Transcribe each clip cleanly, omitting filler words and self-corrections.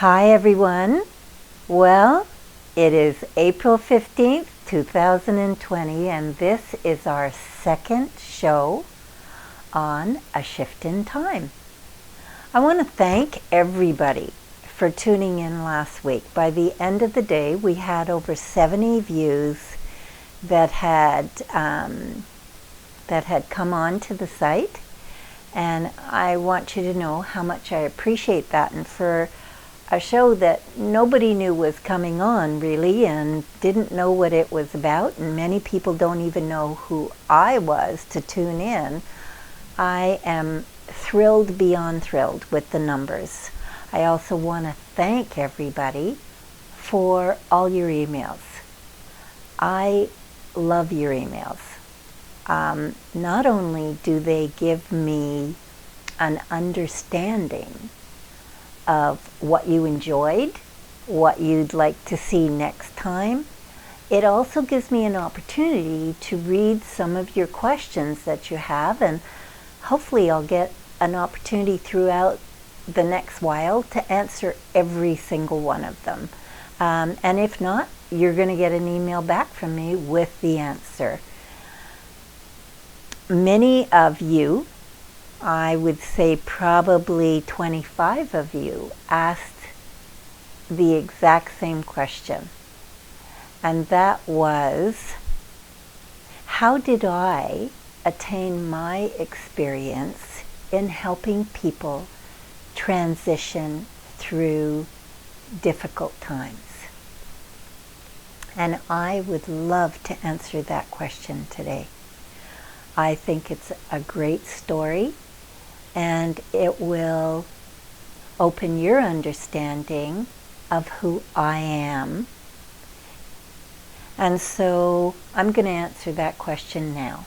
Hi everyone. Well, it is April 15th, 2020, and this is our second show on A Shift in Time. I want to thank everybody for tuning in last week. By the end of the day, we had over 70 views that had come on to the site, and I want you to know how much I appreciate that. And for a show that nobody knew was coming on really and didn't know what it was about, and many people don't even know who I was to tune in, I am thrilled beyond thrilled with the numbers. I also want to thank everybody for all your emails. I love your emails. Not only do they give me an understanding of what you enjoyed, what you'd like to see next time, it also gives me an opportunity to read some of your questions that you have, and hopefully I'll get an opportunity throughout the next while to answer every single one of them. And if not, you're going to get an email back from me with the answer. Many of you, I would say probably 25 of you, asked the exact same question. And that was, how did I attain my experience in helping people transition through difficult times? And I would love to answer that question today. I think it's a great story, and it will open your understanding of who I am. And so I'm going to answer that question now.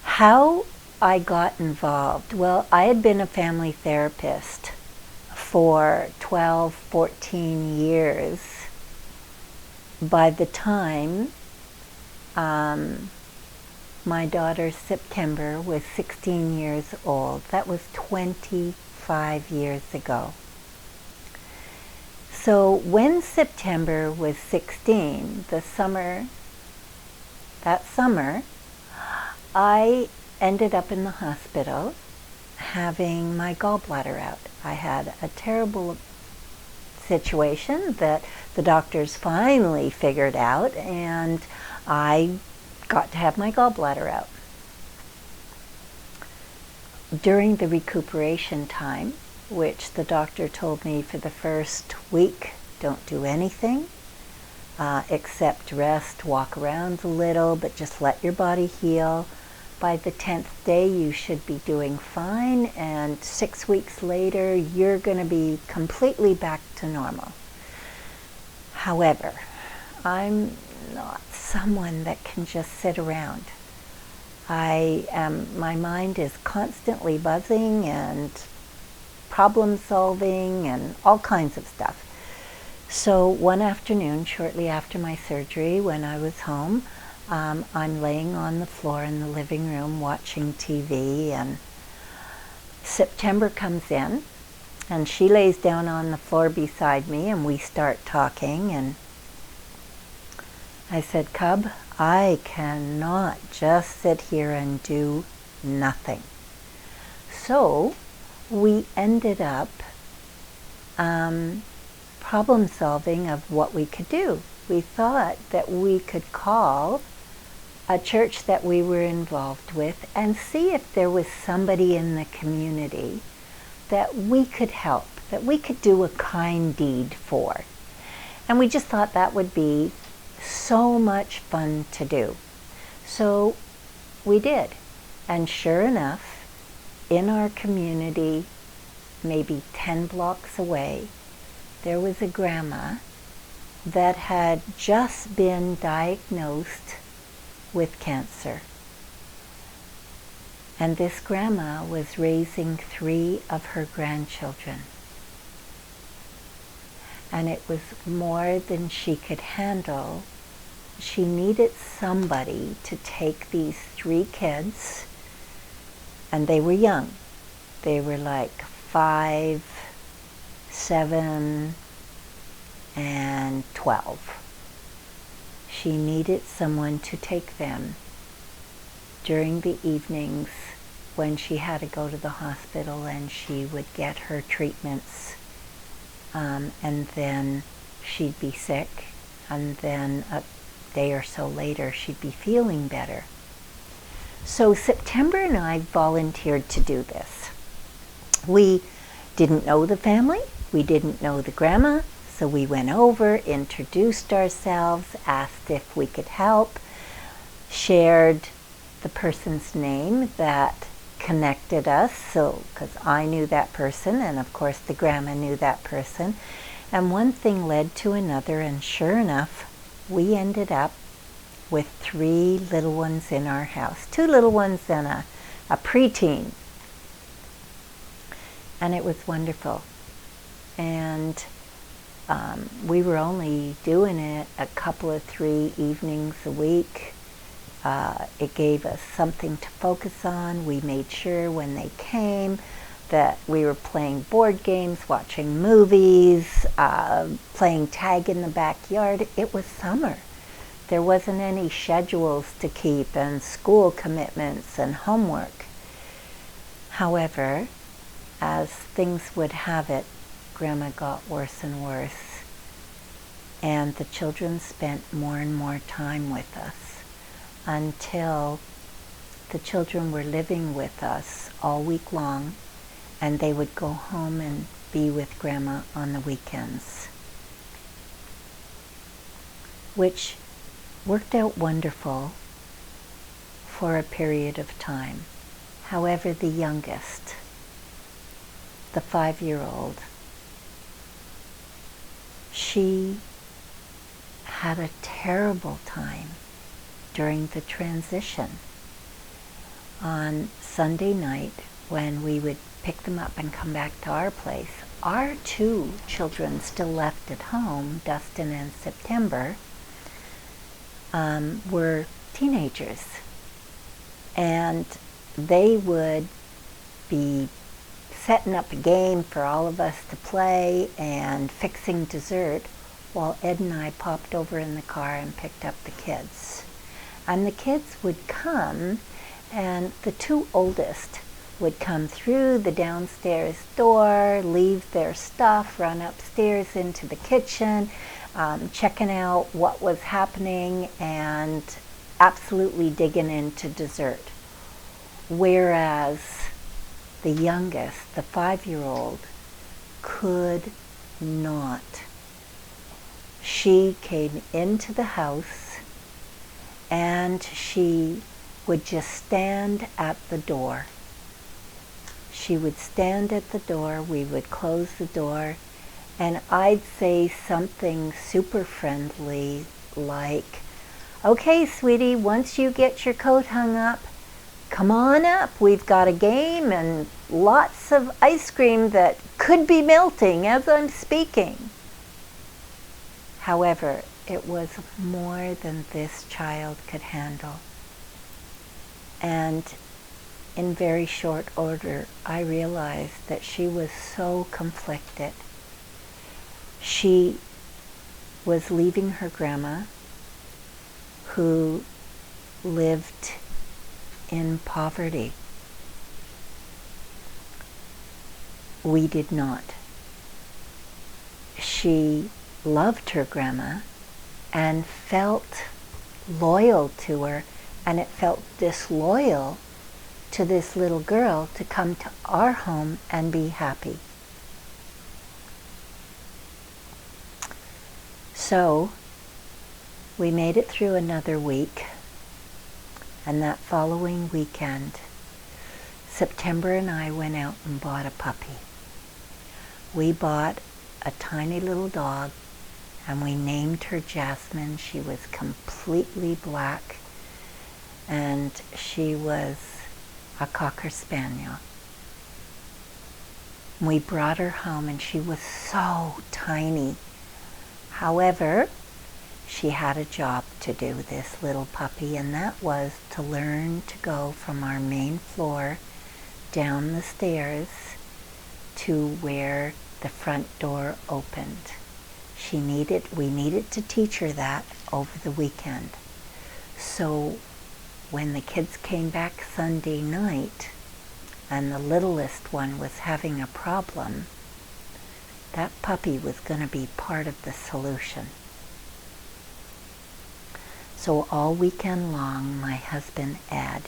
How I got involved? Well, I had been a family therapist for 12, 14 years by the time my daughter September was 16 years old. That was 25 years ago. So when September was 16, that summer, I ended up in the hospital having my gallbladder out. I had a terrible situation that the doctors finally figured out, and I got to have my gallbladder out. During the recuperation time, which the doctor told me for the first week, don't do anything except rest, walk around a little, but just let your body heal. By the 10th day, you should be doing fine, and 6 weeks later, you're going to be completely back to normal. However, I'm not someone that can just sit around. My mind is constantly buzzing and problem solving and all kinds of stuff. So one afternoon, shortly after my surgery, when I was home, I'm laying on the floor in the living room watching TV, and September comes in, and she lays down on the floor beside me, and we start talking, and I said, Cub, I cannot just sit here and do nothing. So we ended up problem solving of what we could do. We thought that we could call a church that we were involved with and see if there was somebody in the community that we could help, that we could do a kind deed for. And we just thought that would be so much fun to do. So we did. And sure enough, in our community, maybe 10 blocks away, there was a grandma that had just been diagnosed with cancer. And this grandma was raising 3 of her grandchildren. And it was more than she could handle. She needed somebody to take these 3 kids, and they were young. They were like 5, 7, and 12. She needed someone to take them during the evenings when she had to go to the hospital, and she would get her treatments, and then she'd be sick, and then a day or so later she'd be feeling better. So September and I volunteered to do this. We didn't know the family, we didn't know the grandma, so we went over, introduced ourselves, asked if we could help, shared the person's name that connected us, so because I knew that person, and of course the grandma knew that person, and one thing led to another, and sure enough, we ended up with 3 little ones in our house, 2 little ones and a preteen, and it was wonderful. And we were only doing it a couple of 3 evenings a week. It gave us something to focus on. We made sure when they came that we were playing board games, watching movies, playing tag in the backyard. It was summer. There wasn't any schedules to keep and school commitments and homework. However, as things would have it, Grandma got worse and worse, and the children spent more and more time with us until the children were living with us all week long, and they would go home and be with Grandma on the weekends, which worked out wonderful for a period of time. However, the youngest, the 5-year-old, she had a terrible time during the transition. On Sunday night, when we would pick them up and come back to our place, our 2 children still left at home, Dustin and September, were teenagers, and they would be setting up a game for all of us to play and fixing dessert while Ed and I popped over in the car and picked up the kids. And the kids would come, and the 2 oldest would come through the downstairs door, leave their stuff, run upstairs into the kitchen, checking out what was happening and absolutely digging into dessert. Whereas the youngest, the 5-year-old, could not. She came into the house and she would just stand at the door. She would stand at the door, we would close the door, and I'd say something super friendly like, "Okay, sweetie, once you get your coat hung up, come on up. We've got a game and lots of ice cream that could be melting as I'm speaking." However, it was more than this child could handle. And in very short order, I realized that she was so conflicted. She was leaving her grandma, who lived in poverty. We did not. She loved her grandma and felt loyal to her, and it felt disloyal to this little girl to come to our home and be happy. So we made it through another week, and that following weekend, September and I went out and bought a puppy. We bought a tiny little dog, and we named her Jasmine. She was completely black, and she was a Cocker Spaniel. We brought her home, and she was so tiny. However, she had a job to do, this little puppy, and that was to learn to go from our main floor down the stairs to where the front door opened. We needed to teach her that over the weekend. So when the kids came back Sunday night and the littlest one was having a problem, that puppy was going to be part of the solution. So all weekend long, my husband, Ed,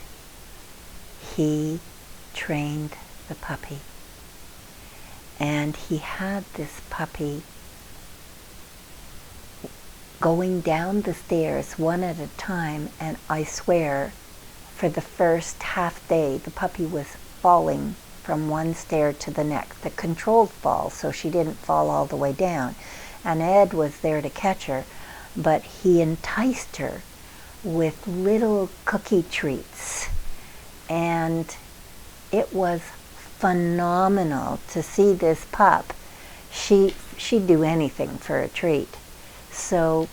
he trained the puppy. And he had this puppy going down the stairs one at a time, and I swear, for the first half day, the puppy was falling from one stair to the next, the controlled fall, so she didn't fall all the way down. And Ed was there to catch her, but he enticed her with little cookie treats. And it was phenomenal to see this pup. She'd do anything for a treat. So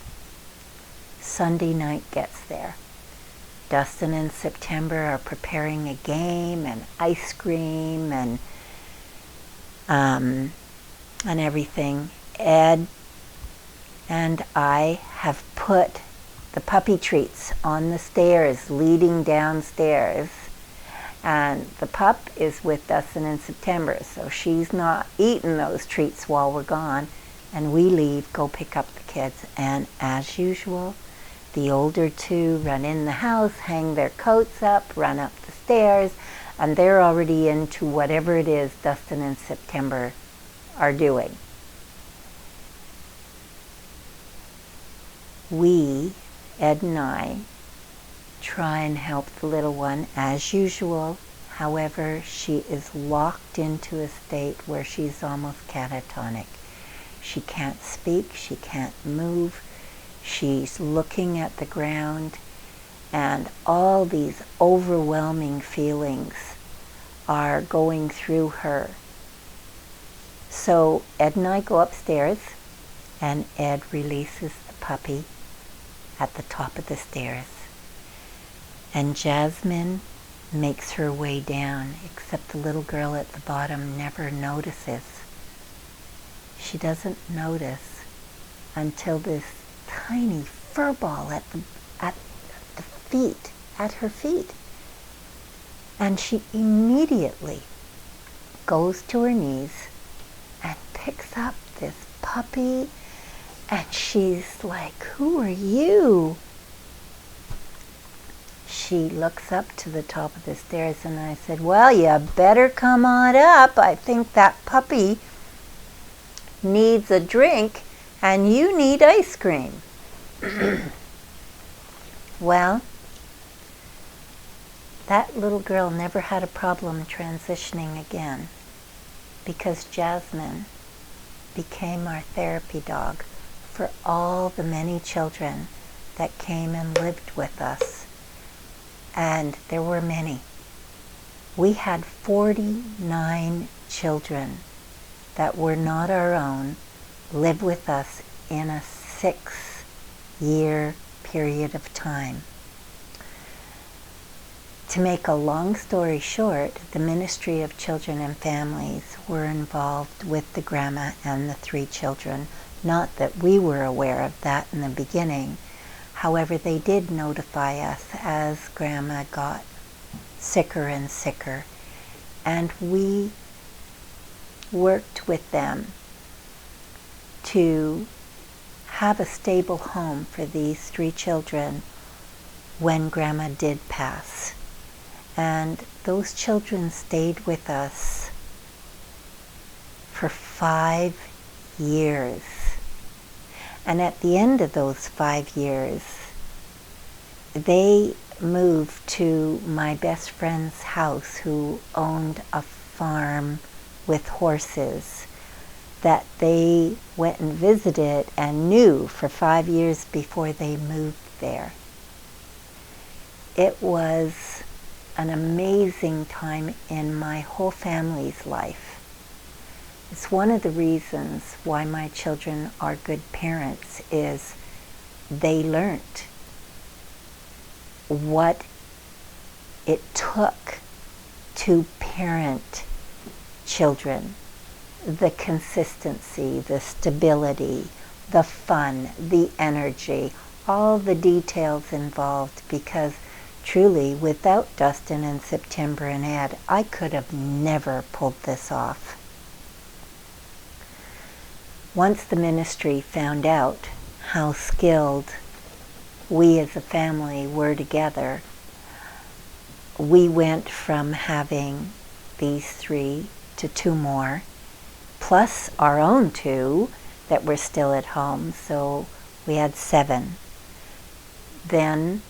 Sunday night gets there. Dustin and September are preparing a game and ice cream and everything. Ed and I have put the puppy treats on the stairs leading downstairs. And the pup is with Dustin in September, so she's not eating those treats while we're gone. And we leave, go pick up the kids. And as usual, the older two run in the house, hang their coats up, run up the stairs, and they're already into whatever it is Dustin and September are doing. We, Ed and I, try and help the little one as usual. However, she is locked into a state where she's almost catatonic. She can't speak, she can't move, she's looking at the ground, and all these overwhelming feelings are going through her. So Ed and I go upstairs, and Ed releases the puppy at the top of the stairs. And Jasmine makes her way down, except the little girl at the bottom never notices. She doesn't notice until this tiny fur ball at her feet. And she immediately goes to her knees and picks up this puppy, and she's like, "Who are you?" She looks up to the top of the stairs, and I said, "Well, you better come on up. I think that puppy needs a drink, and you need ice cream." Well, that little girl never had a problem transitioning again, because Jasmine became our therapy dog for all the many children that came and lived with us. And there were many. We had 49 children that were not our own live with us in a 6-year period of time. To make a long story short, the Ministry of Children and Families were involved with the grandma and the 3 children. Not that we were aware of that in the beginning. However, they did notify us as grandma got sicker and sicker. And we worked with them to have a stable home for these 3 children when grandma did pass. And those children stayed with us for 5 years. And at the end of those 5 years, they moved to my best friend's house, who owned a farm with horses, that they went and visited and knew for 5 years before they moved there. It was an amazing time in my whole family's life. It's one of the reasons why my children are good parents, is they learned what it took to parent children the consistency, the stability, the fun, the energy, all the details involved, because truly, without Dustin and September and Ed, I could have never pulled this off. Once the ministry found out how skilled we as a family were together, we went from having these 3 to 2 more, plus our own 2 that were still at home, so we had 7. Then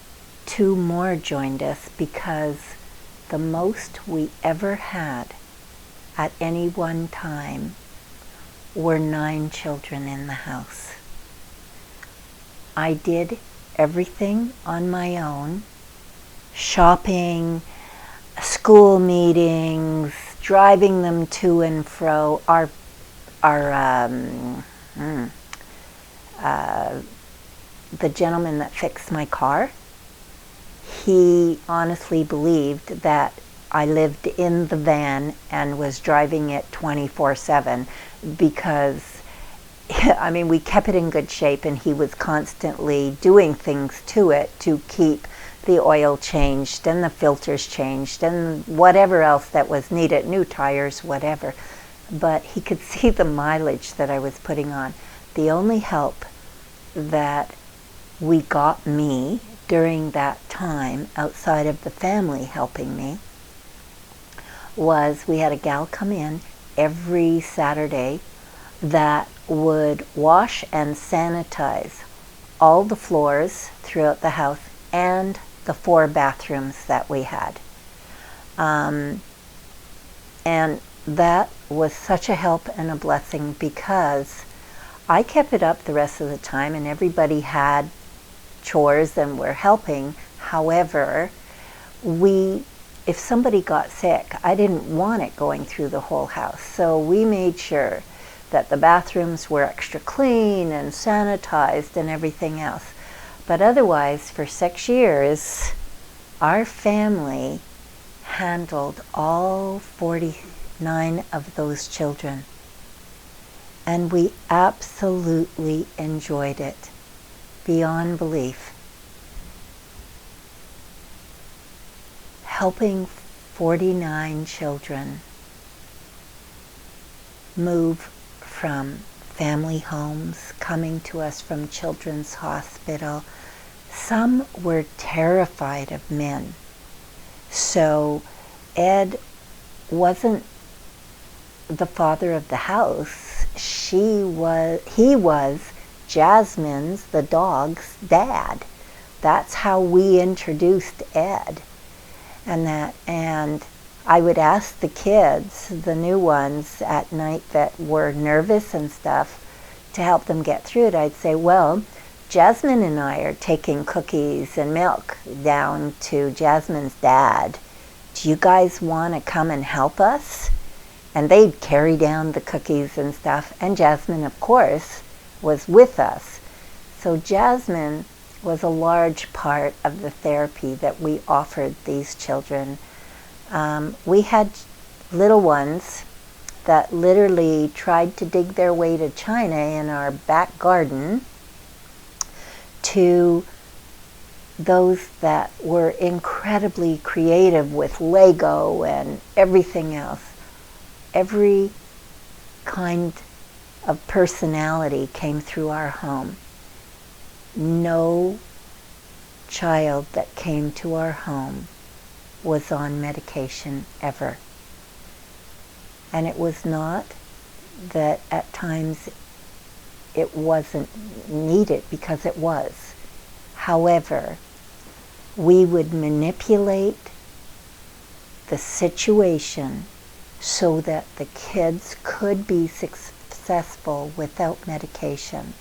2 more joined us, because the most we ever had at any one time were 9 children in the house. I did everything on my own: shopping, school meetings, driving them to and fro. The gentleman that fixed my car, he honestly believed that I lived in the van and was driving it 24/7, because I mean, we kept it in good shape, and he was constantly doing things to it to keep the oil changed and the filters changed and whatever else that was needed, new tires, whatever. But he could see the mileage that I was putting on. The only help that we got me during that time, outside of the family helping me, was we had a gal come in every Saturday that would wash and sanitize all the floors throughout the house and the 4 bathrooms that we had. And that was such a help and a blessing, because I kept it up the rest of the time and everybody had chores and were helping. However, if somebody got sick, I didn't want it going through the whole house. So we made sure that the bathrooms were extra clean and sanitized and everything else. But otherwise, for 6 years, our family handled all 49 of those children. And we absolutely enjoyed it beyond belief. Helping 49 children move from family homes, coming to us from Children's Hospital. Some were terrified of men. So Ed wasn't the father of the house. He was Jasmine's, the dog's, dad. That's how we introduced Ed. And I would ask the kids, the new ones at night that were nervous and stuff, to help them get through it. I'd say, well, Jasmine and I are taking cookies and milk down to Jasmine's dad. Do you guys want to come and help us? And they'd carry down the cookies and stuff. And Jasmine, of course, was with us. So Jasmine was a large part of the therapy that we offered these children. We had little ones that literally tried to dig their way to China in our back garden, to those that were incredibly creative with Lego and everything else. Every kind of personality came through our home. No child that came to our home was on medication ever. And it was not that at times it wasn't needed, because it was. However, we would manipulate the situation so that the kids could be successful without medication.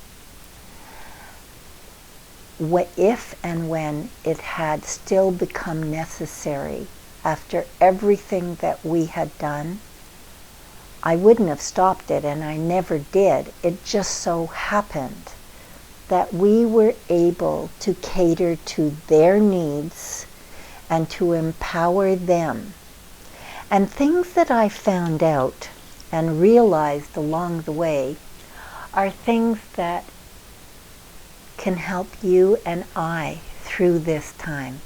If and when it had still become necessary after everything that we had done, I wouldn't have stopped it, and I never did. It just so happened that we were able to cater to their needs and to empower them. And things that I found out and realized along the way are things that can help you and I through this time.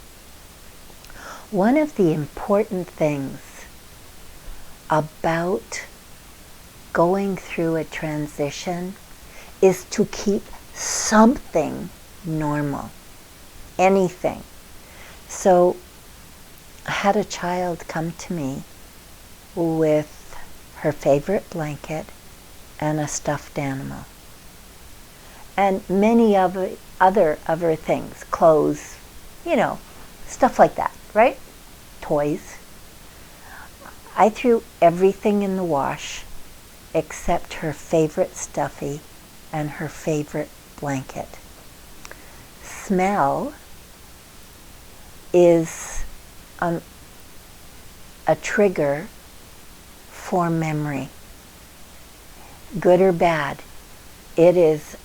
One of the important things about going through a transition is to keep something normal, anything. So I had a child come to me with her favorite blanket and a stuffed animal. And many other of her things, clothes, stuff like that, right? Toys. I threw everything in the wash except her favorite stuffy and her favorite blanket. Smell is a trigger for memory. Good or bad, it is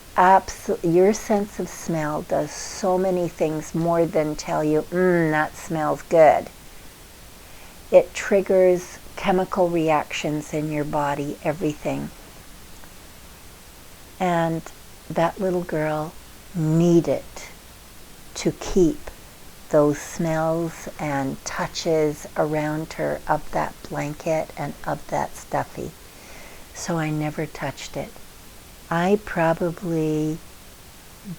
your sense of smell does so many things more than tell you, that smells good. It triggers chemical reactions in your body, everything. And that little girl needed to keep those smells and touches around her of that blanket and of that stuffy. So I never touched it. I probably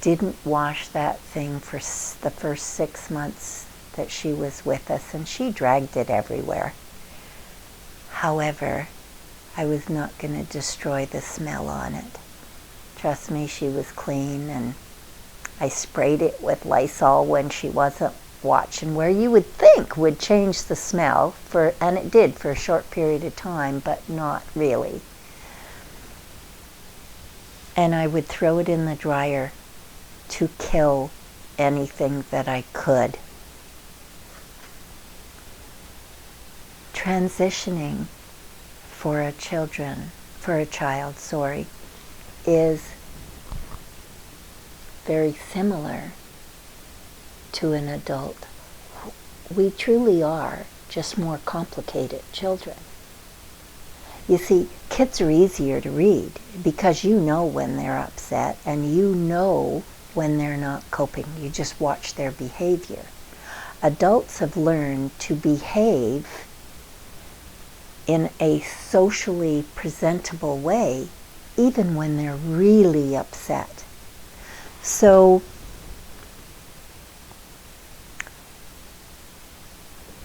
didn't wash that thing for the first 6 months that she was with us, and she dragged it everywhere. However, I was not going to destroy the smell on it. Trust me, she was clean, and I sprayed it with Lysol when she wasn't watching, where you would think would change the smell, and it did for a short period of time, but not really. And I would throw it in the dryer to kill anything that I could. Transitioning for a child, is very similar to an adult. We truly are just more complicated children. You see, kids are easier to read because you know when they're upset and you know when they're not coping. You just watch their behavior. Adults have learned to behave in a socially presentable way even when they're really upset. So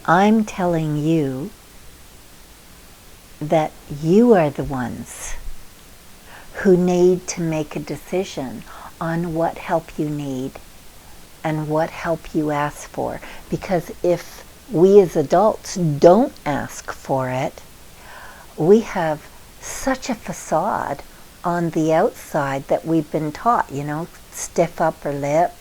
I'm telling you that you are the ones who need to make a decision on what help you need and what help you ask for. Because if we as adults don't ask for it, we have such a facade on the outside that we've been taught, stiff upper lip,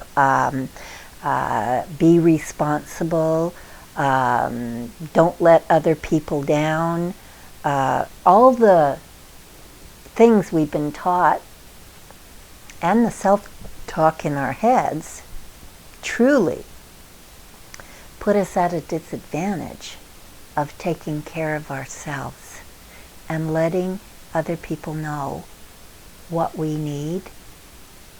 be responsible, don't let other people down, all the things we've been taught and the self-talk in our heads truly put us at a disadvantage of taking care of ourselves and letting other people know what we need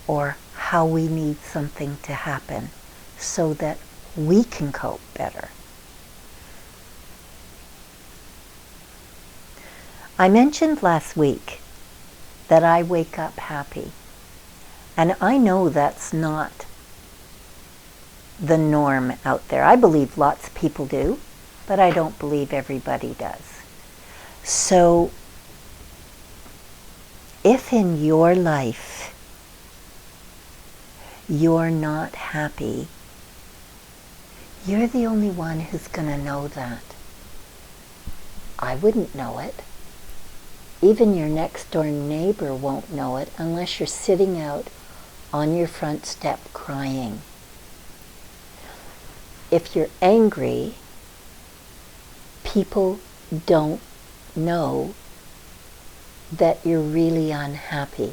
or how we need something to happen so that we can cope better. I mentioned last week that I wake up happy, and I know that's not the norm out there. I believe lots of people do, but I don't believe everybody does. So if in your life you're not happy, you're the only one who's going to know that. I wouldn't know it. Even your next door neighbor won't know it unless you're sitting out on your front step crying. If you're angry, people don't know that you're really unhappy.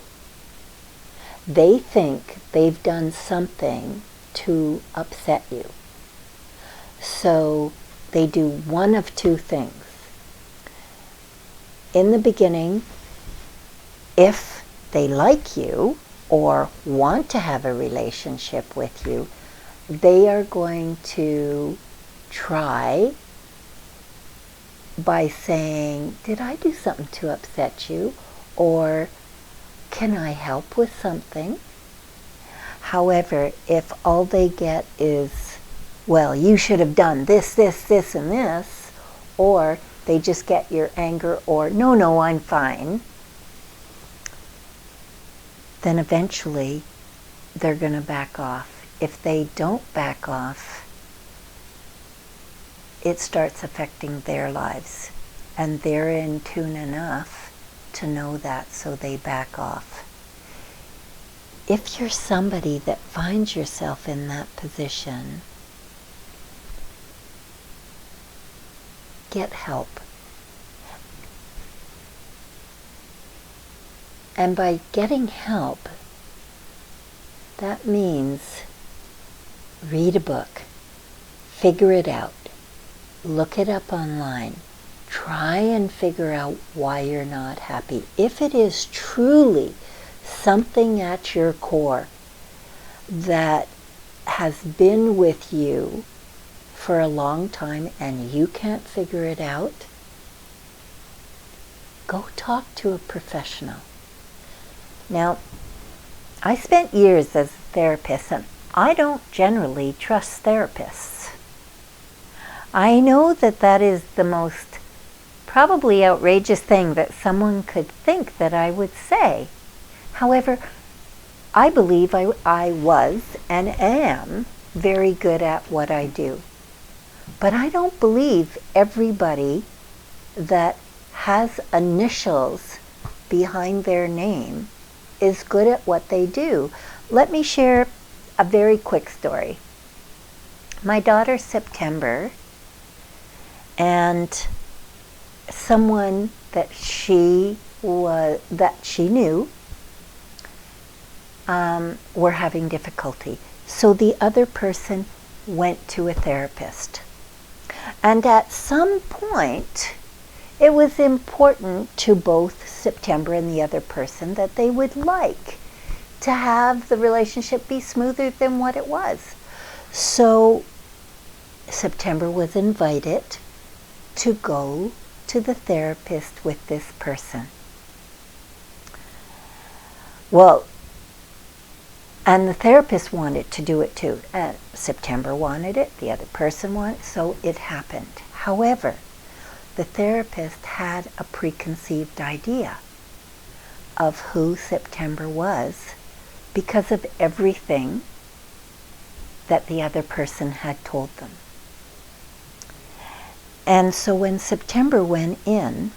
They think they've done something to upset you. So they do one of two things. in the beginning, if they like you or want to have a relationship with you, they are going to try by saying, did I do something to upset you? Or can I help with something? However, if all they get is, well, you should have done this, this, this, and this, or they just get your anger, or no, I'm fine, then eventually they're going to back off. If they don't back off, it starts affecting their lives, and they're in tune enough to know that, so they back off. If you're somebody that finds yourself in that position, get help. And by getting help, that means read a book, figure it out, look it up online, try and figure out why you're not happy. If it is truly something at your core that has been with you for a long time and you can't figure it out, go talk to a professional. Now, I spent years as a therapist, and I don't generally trust therapists. I know that that is the most probably outrageous thing that someone could think that I would say. However, I believe I was and am very good at what I do. But I don't believe everybody that has initials behind their name is good at what they do. Let me share a very quick story. My daughter, September, and someone that she knew were having difficulty. So the other person went to a therapist. And at some point, it was important to both September and the other person that they would like to have the relationship be smoother than what it was. So September was invited to go to the therapist with this person. Well, and the therapist wanted to do it too. And September wanted it, the other person wanted it, so it happened. However, the therapist had a preconceived idea of who September was because of everything that the other person had told them. And so when September went in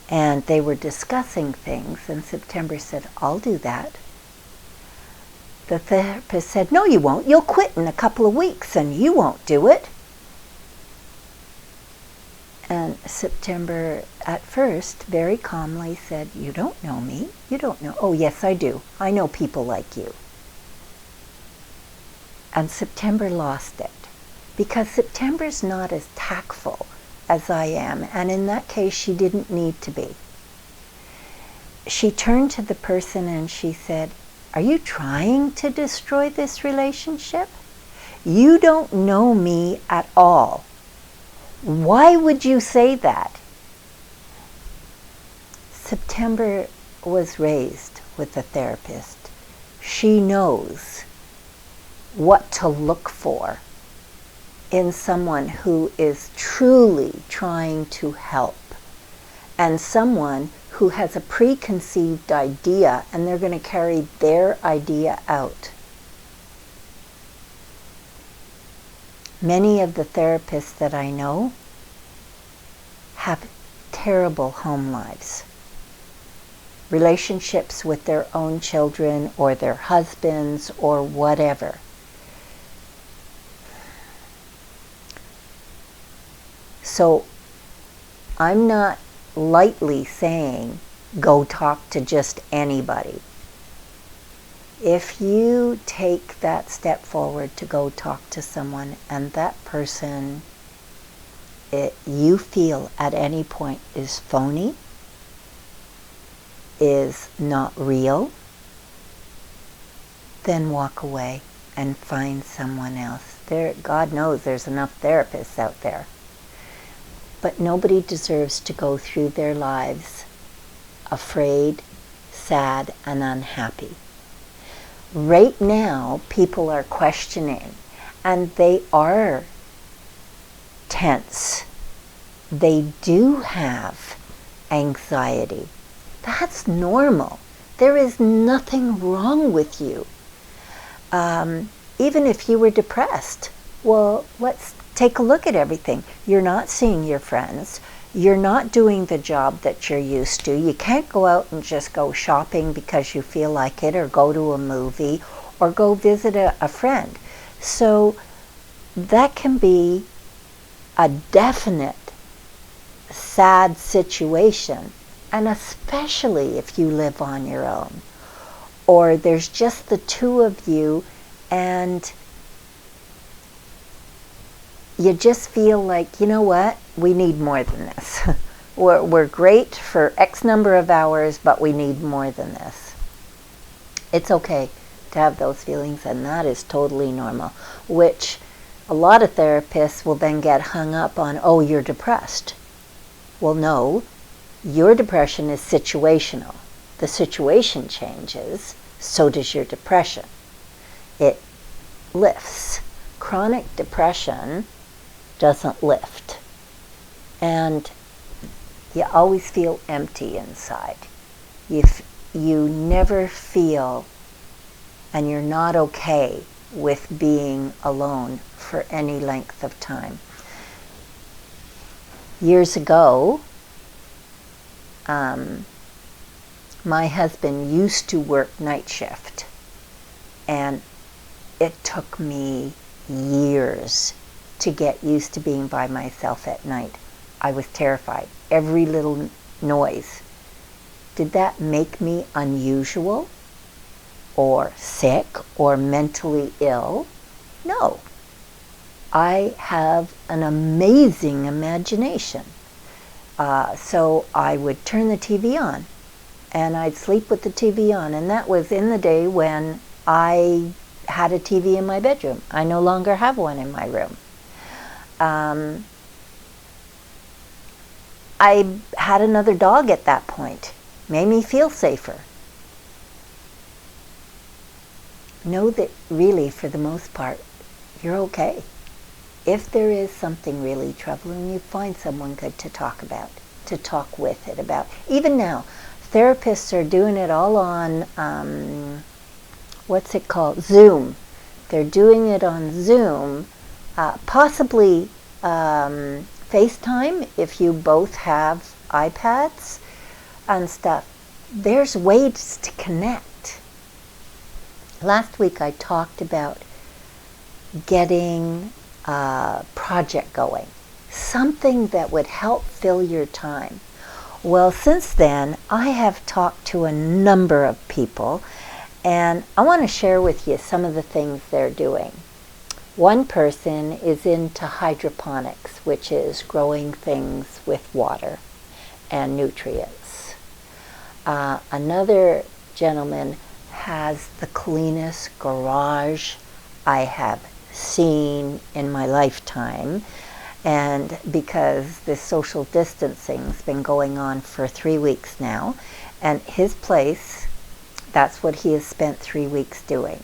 and they were discussing things, and September said, I'll do that, the therapist said, no, you won't. You'll quit in a couple of weeks and you won't do it. And September, at first, very calmly said, you don't know me. You don't know. Oh, yes, I do. I know people like you. And September lost it, because September's not as tactful as I am. And in that case, she didn't need to be. She turned to the person and she said, are you trying to destroy this relationship? You don't know me at all. Why would you say that? September was raised with a therapist. She knows what to look for in someone who is truly trying to help, and someone who has a preconceived idea and they're going to carry their idea out. Many of the therapists that I know have terrible home lives. Relationships with their own children or their husbands or whatever. So I'm not lightly saying go talk to just anybody. If you take that step forward to go talk to someone and that person you feel at any point is phony, is not real, then walk away and find someone else. God knows there's enough therapists out there. But nobody deserves to go through their lives afraid, sad, and unhappy. Right now, people are questioning, and they are tense. They do have anxiety. That's normal. There is nothing wrong with you. Even if you were depressed, well, let's take a look at everything. You're not seeing your friends. You're not doing the job that you're used to. You can't go out and just go shopping because you feel like it, or go to a movie, or go visit a friend. So that can be a definite sad situation, and especially if you live on your own, or there's just the two of you and you just feel like, you know what, we need more than this. We're great for X number of hours, but we need more than this. It's okay to have those feelings, and that is totally normal, which a lot of therapists will then get hung up on, oh, you're depressed. Well, no, your depression is situational. The situation changes, so does your depression. It lifts. Chronic depression doesn't lift. And you always feel empty inside. You never feel, and you're not okay with being alone for any length of time. Years ago, my husband used to work night shift, and it took me years to get used to being by myself at night. I was terrified. Every little noise. Did that make me unusual or sick or mentally ill? No. I have an amazing imagination. So I would turn the TV on, and I'd sleep with the TV on, and that was in the day when I had a TV in my bedroom. I no longer have one in my room. I had another dog at that point. Made me feel safer. Know that really, for the most part, you're okay. If there is something really troubling you, find someone good to talk about, to talk with it about. Even now, therapists are doing it all on, what's it called? Zoom. They're doing it on Zoom, possibly FaceTime if you both have iPads and stuff. There's ways to connect. Last week I talked about getting a project going, something that would help fill your time. Well, since then, I have talked to a number of people, and I want to share with you some of the things they're doing. One person is into hydroponics, which is growing things with water and nutrients. Another gentleman has the cleanest garage I have seen in my lifetime, and because this social distancing's been going on for 3 weeks now, and his place, that's what he has spent 3 weeks doing.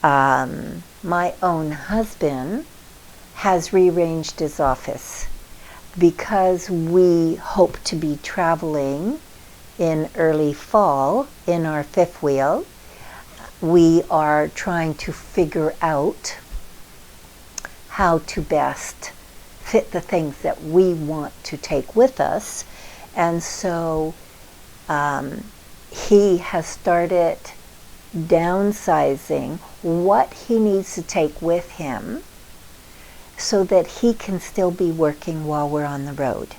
My own husband has rearranged his office because we hope to be traveling in early fall in our fifth wheel. We are trying to figure out how to best fit the things that we want to take with us. And so he has started downsizing what he needs to take with him so that he can still be working while we're on the road.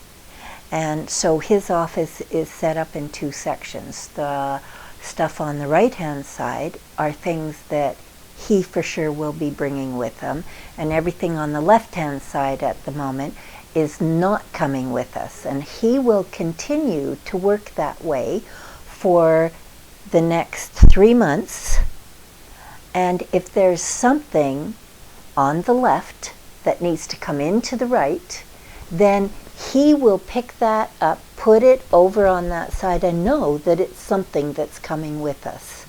And so his office is set up in 2 sections. The stuff on the right-hand side are things that he for sure will be bringing with him. And everything on the left-hand side at the moment is not coming with us. And he will continue to work that way for the next 3 months. And if there's something on the left that needs to come into the right, then he will pick that up, put it over on that side, and know that it's something that's coming with us.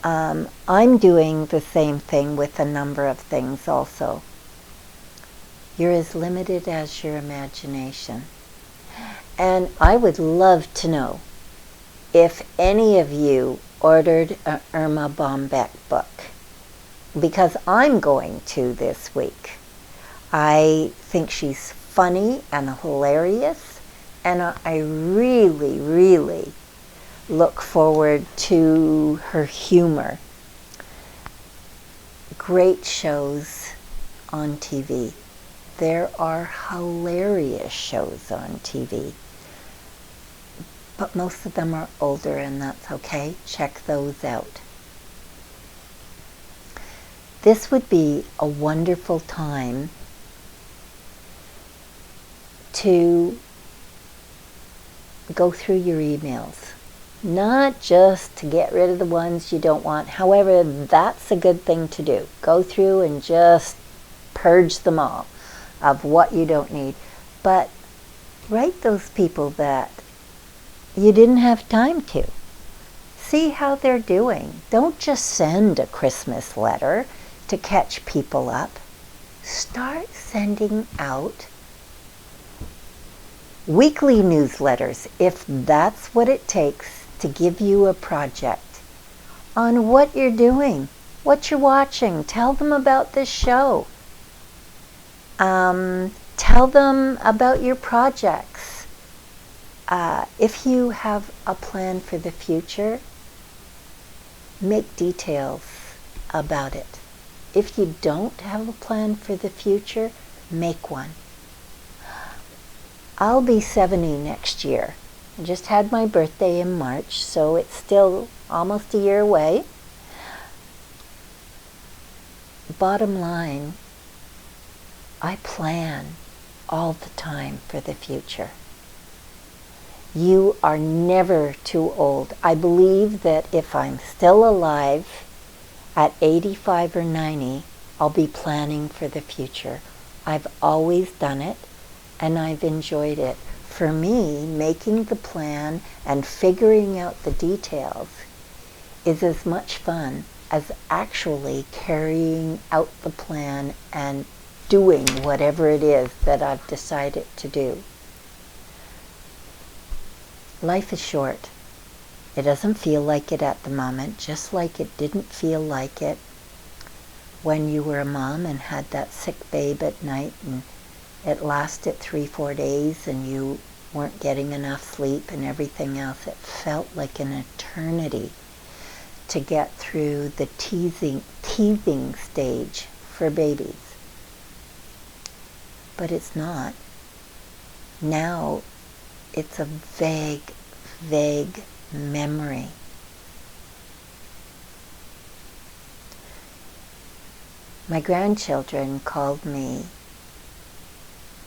I'm doing the same thing with a number of things also. You're as limited as your imagination. And I would love to know if any of you ordered an Erma Bombeck book, because I'm going to this week. I think she's funny and hilarious, and I really, really look forward to her humor. Great shows on TV. There are hilarious shows on TV. But most of them are older, and that's okay. Check those out. This would be a wonderful time to go through your emails. Not just to get rid of the ones you don't want. However, that's a good thing to do. Go through and just purge them all of what you don't need. But write those people that you didn't have time to. See how they're doing. Don't just send a Christmas letter to catch people up. Start sending out weekly newsletters, if that's what it takes to give you a project on what you're doing, what you're watching. Tell them about this show. Tell them about your projects. If you have a plan for the future, make details about it. If you don't have a plan for the future, make one. I'll be 70 next year. I just had my birthday in March, so it's still almost a year away. Bottom line, I plan all the time for the future. You are never too old. I believe that if I'm still alive at 85 or 90, I'll be planning for the future. I've always done it, and I've enjoyed it. For me, making the plan and figuring out the details is as much fun as actually carrying out the plan and doing whatever it is that I've decided to do. Life is short. It doesn't feel like it at the moment, just like it didn't feel like it when you were a mom and had that sick babe at night and it lasted 3-4 days and you weren't getting enough sleep and everything else. It felt like an eternity to get through the teething stage for babies. But it's not. Now it's a vague memory. My grandchildren called me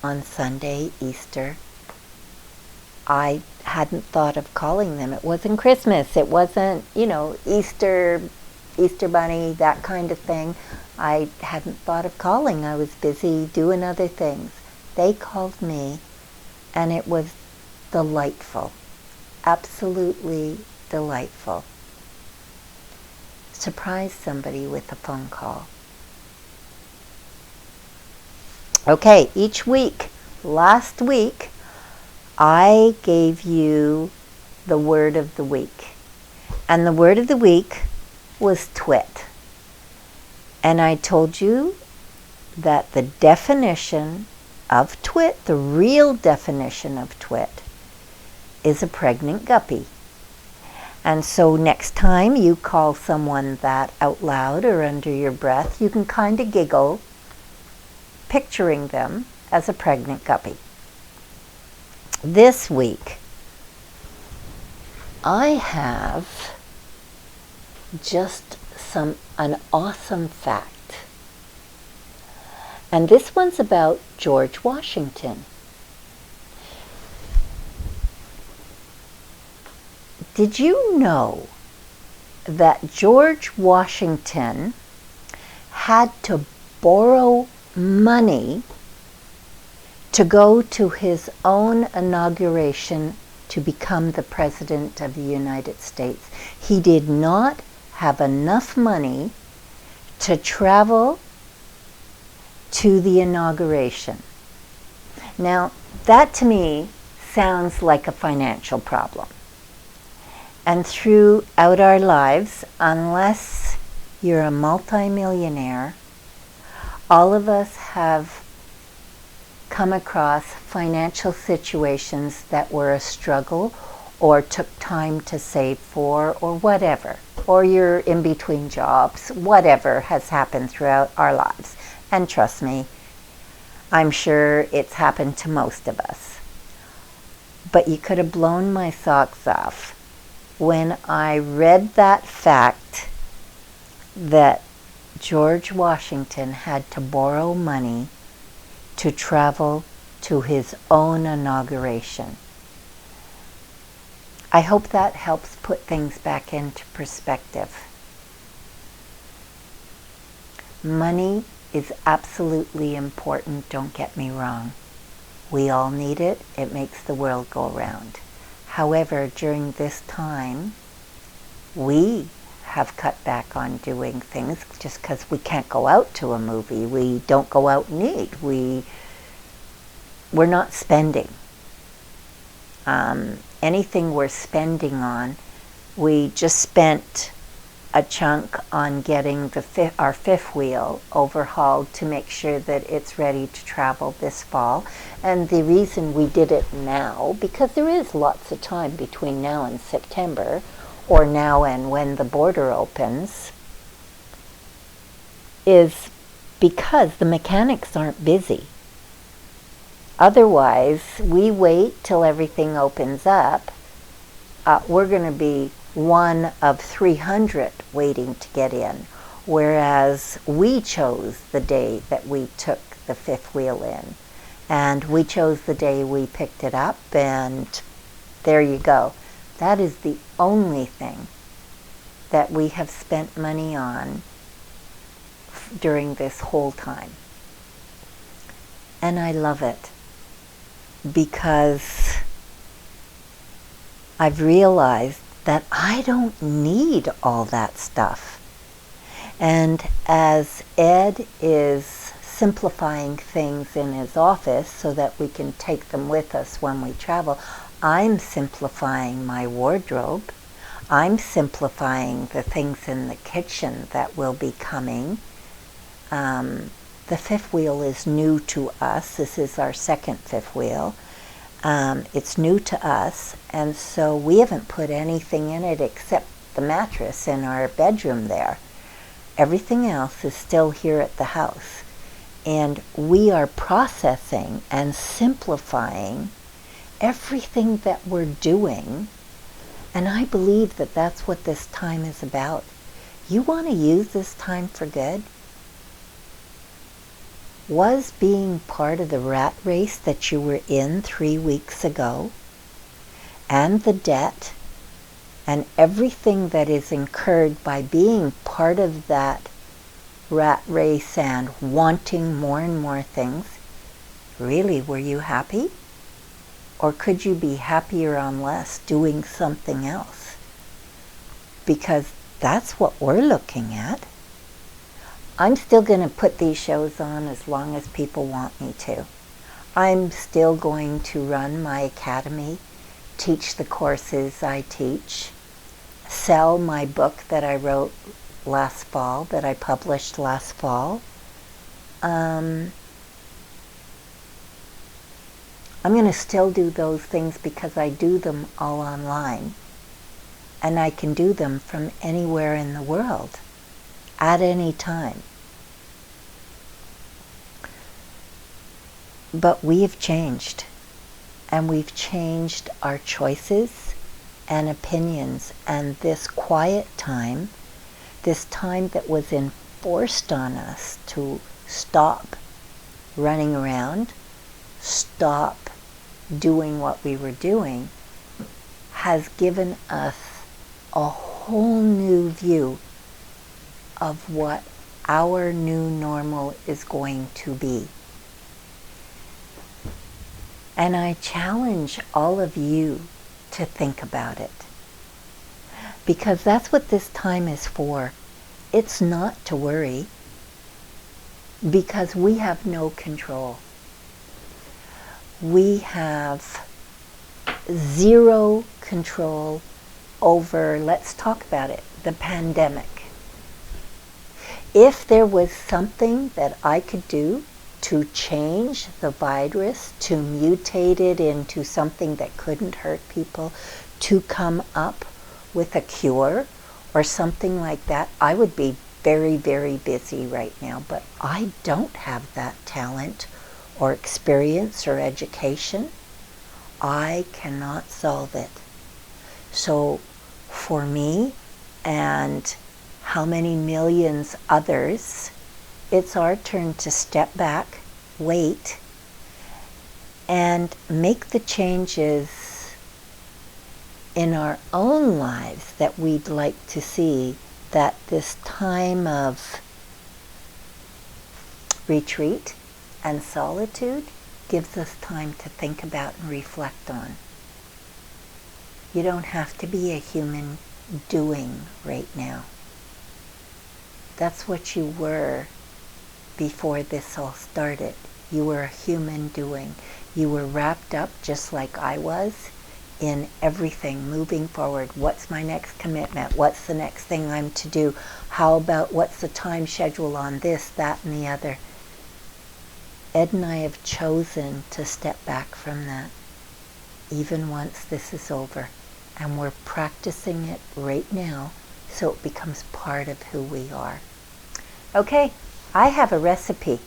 on Sunday, Easter. I hadn't thought of calling them. It wasn't Christmas. It wasn't, Easter Bunny, that kind of thing. I hadn't thought of calling. I was busy doing other things. They called me, and it was delightful. Absolutely delightful. Surprise somebody with a phone call. Okay, each week, last week, I gave you the word of the week. And the word of the week was twit. And I told you that the definition of twit, the real definition of twit, is a pregnant guppy. And so next time you call someone that out loud or under your breath, you can kind of giggle, picturing them as a pregnant guppy. This week, I have just an awesome fact. And this one's about George Washington. Did you know that George Washington had to borrow money to go to his own inauguration to become the President of the United States? He did not have enough money to travel to the inauguration. Now, that to me sounds like a financial problem. And throughout our lives, unless you're a multimillionaire, all of us have come across financial situations that were a struggle or took time to save for or whatever. Or you're in between jobs, whatever has happened throughout our lives. And trust me, I'm sure it's happened to most of us. But you could have blown my socks off when I read that fact that George Washington had to borrow money to travel to his own inauguration. I hope that helps put things back into perspective. Money is absolutely important, don't get me wrong. We all need it. It makes the world go round. However, during this time, we have cut back on doing things just because we can't go out to a movie. We don't go out and eat. We're not spending. Anything we're spending on, we just spent a chunk on getting our fifth wheel overhauled to make sure that it's ready to travel this fall. And the reason we did it now, because there is lots of time between now and September, or now and when the border opens, is because the mechanics aren't busy. Otherwise, we wait till everything opens up. We're going to be one of 300 waiting to get in, whereas we chose the day that we took the fifth wheel in, and we chose the day we picked it up, and there you go. That is the only thing that we have spent money on during this whole time. And I love it because I've realized that I don't need all that stuff. And as Ed is simplifying things in his office so that we can take them with us when we travel, I'm simplifying my wardrobe. I'm simplifying the things in the kitchen that will be coming. The fifth wheel is new to us. This is our second fifth wheel. It's new to us, and so we haven't put anything in it except the mattress in our bedroom there. Everything else is still here at the house. And we are processing and simplifying everything that we're doing, and I believe that that's what this time is about. You want to use this time for good? Was being part of the rat race that you were in 3 weeks ago, and the debt, and everything that is incurred by being part of that rat race and wanting more and more things, really, were you happy? Or could you be happier on less doing something else? Because that's what we're looking at. I'm still going to put these shows on as long as people want me to. I'm still going to run my academy, teach the courses I teach, sell my book that I wrote last fall, that I published last fall. I'm going to still do those things because I do them all online. And I can do them from anywhere in the world, at any time. But we've changed, and we've changed our choices and opinions, and this quiet time this time that was enforced on us to stop running around, stop doing what we were doing, has given us a whole new view of what our new normal is going to be. And I challenge all of you to think about it. Because that's what this time is for. It's not to worry, because we have no control. We have zero control over, let's talk about it, the pandemic. If there was something that I could do to change the virus, to mutate it into something that couldn't hurt people, to come up with a cure or something like that, I would be very, very busy right now. But I don't have that talent or experience or education. I cannot solve it. So for me and how many millions others, it's our turn to step back, wait, and make the changes in our own lives that we'd like to see, that this time of retreat and solitude gives us time to think about and reflect on. You don't have to be a human doing right now. That's what you were before this all started. You were a human doing. You were wrapped up, just like I was, in everything moving forward. What's my next commitment? What's the next thing I'm to do? How about what's the time schedule on this, that, and the other? Ed and I have chosen to step back from that, even once this is over. And we're practicing it right now so it becomes part of who we are. Okay, I have a recipe.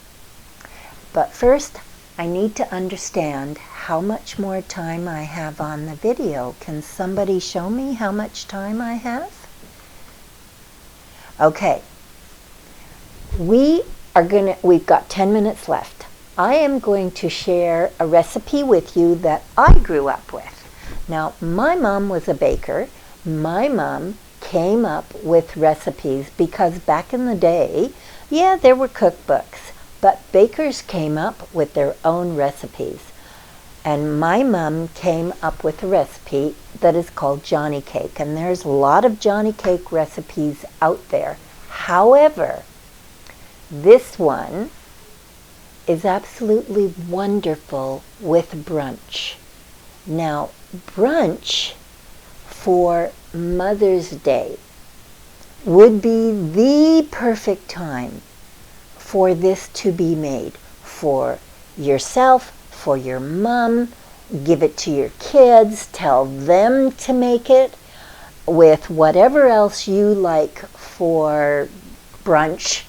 But first, I need to understand how much more time I have on the video. Can somebody show me how much time I have? Okay. We've got 10 minutes left. I am going to share a recipe with you that I grew up with. Now, my mom was a baker. My mom came up with recipes because back in the day, yeah, there were cookbooks, but bakers came up with their own recipes. And my mom came up with a recipe that is called Johnny Cake. And there's a lot of Johnny Cake recipes out there. However, this one is absolutely wonderful with brunch. Now, brunch for Mother's Day would be the perfect time for this to be made for yourself, for your mom. Give it to your kids, tell them to make it with whatever else you like for brunch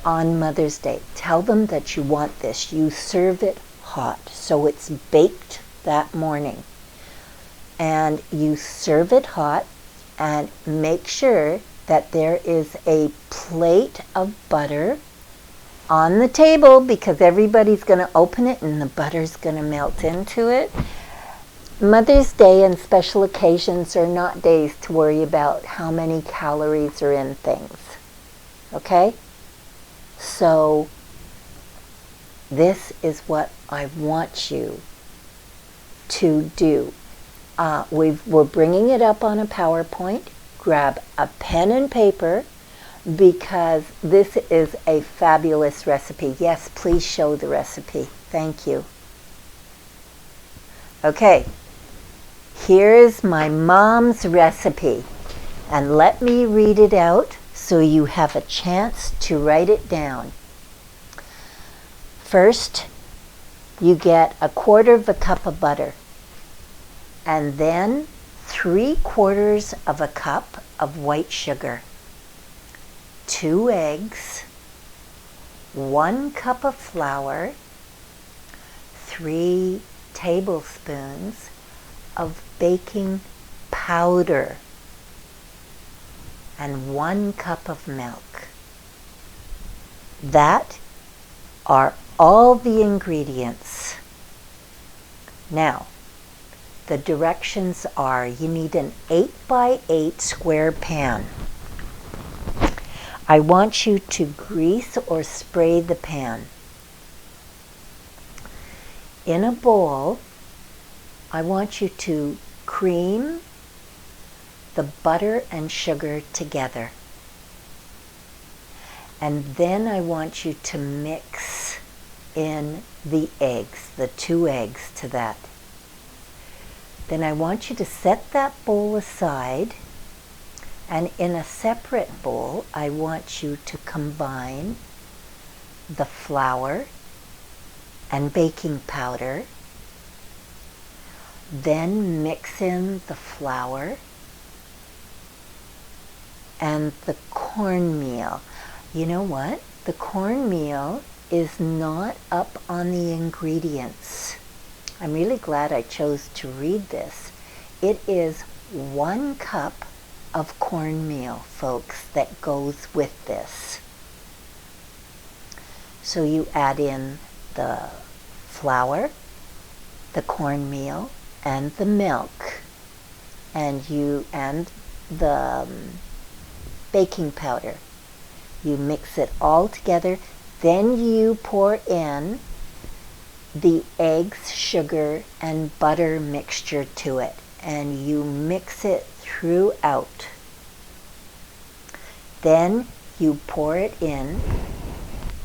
on Mother's Day. Tell them that you want this. You serve it hot, so it's baked that morning. And you serve it hot and make sure that there is a plate of butter on the table, because everybody's going to open it and the butter's going to melt into it. Mother's Day and special occasions are not days to worry about how many calories are in things. Okay? So this is what I want you to do. We're bringing it up on a PowerPoint. Grab a pen and paper, because this is a fabulous recipe. Yes, please show the recipe. Thank you. Okay, here's my mom's recipe. And let me read it out so you have a chance to write it down. First, you get 1/4 cup of butter. And then 3/4 cup of white sugar. 2 eggs, 1 cup of flour, 3 tablespoons of baking powder. and 1 cup of milk. That are all the ingredients. Now, the directions are you need an 8x8 square pan. I want you to grease or spray the pan. In a bowl, I want you to cream the butter and sugar together. And then I want you to mix in the eggs, the 2 eggs to that. Then I want you to set that bowl aside, and in a separate bowl, I want you to combine the flour and baking powder. Then mix in the flour and the cornmeal. You know what? The cornmeal is not up on the ingredients. I'm really glad I chose to read this. It is 1 cup of cornmeal, folks, that goes with this. So you add in the flour, the cornmeal, and the milk, and the baking powder. You mix it all together. Then you pour in the eggs, sugar, and butter mixture to it, and you mix it throughout. Then you pour it in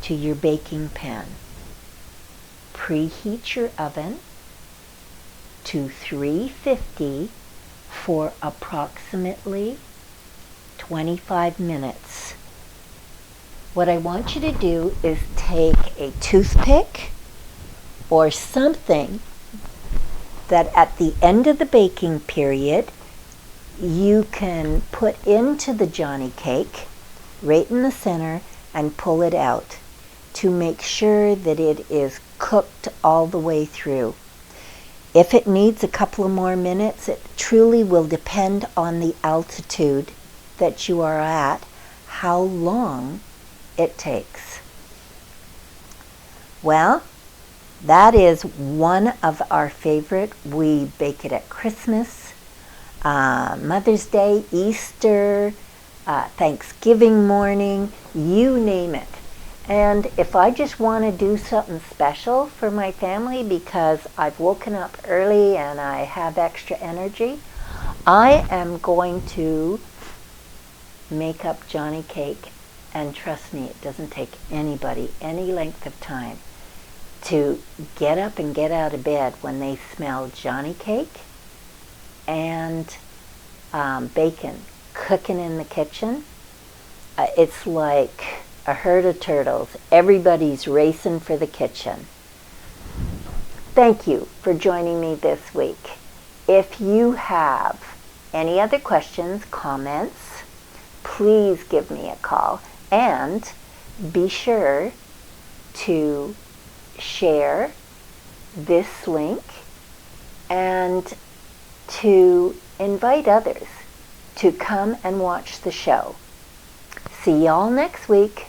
to your baking pan. Preheat your oven to 350 for approximately 25 minutes. What I want you to do is take a toothpick or something that at the end of the baking period you can put into the Johnny cake right in the center and pull it out to make sure that it is cooked all the way through. If it needs a couple of more minutes, it truly will depend on the altitude that you are at, how long it takes. Well, that is one of our favorite. We bake it at Christmas, Mother's Day, Easter, Thanksgiving morning, you name it. And if I just want to do something special for my family because I've woken up early and I have extra energy, I am going to make up Johnny cake. And trust me, it doesn't take anybody any length of time to get up and get out of bed when they smell Johnny cake and bacon cooking in the kitchen. It's like a herd of turtles. Everybody's racing for the kitchen. Thank you for joining me this week. If you have any other questions, comments, please give me a call. And be sure to share this link and to invite others to come and watch the show. See y'all next week.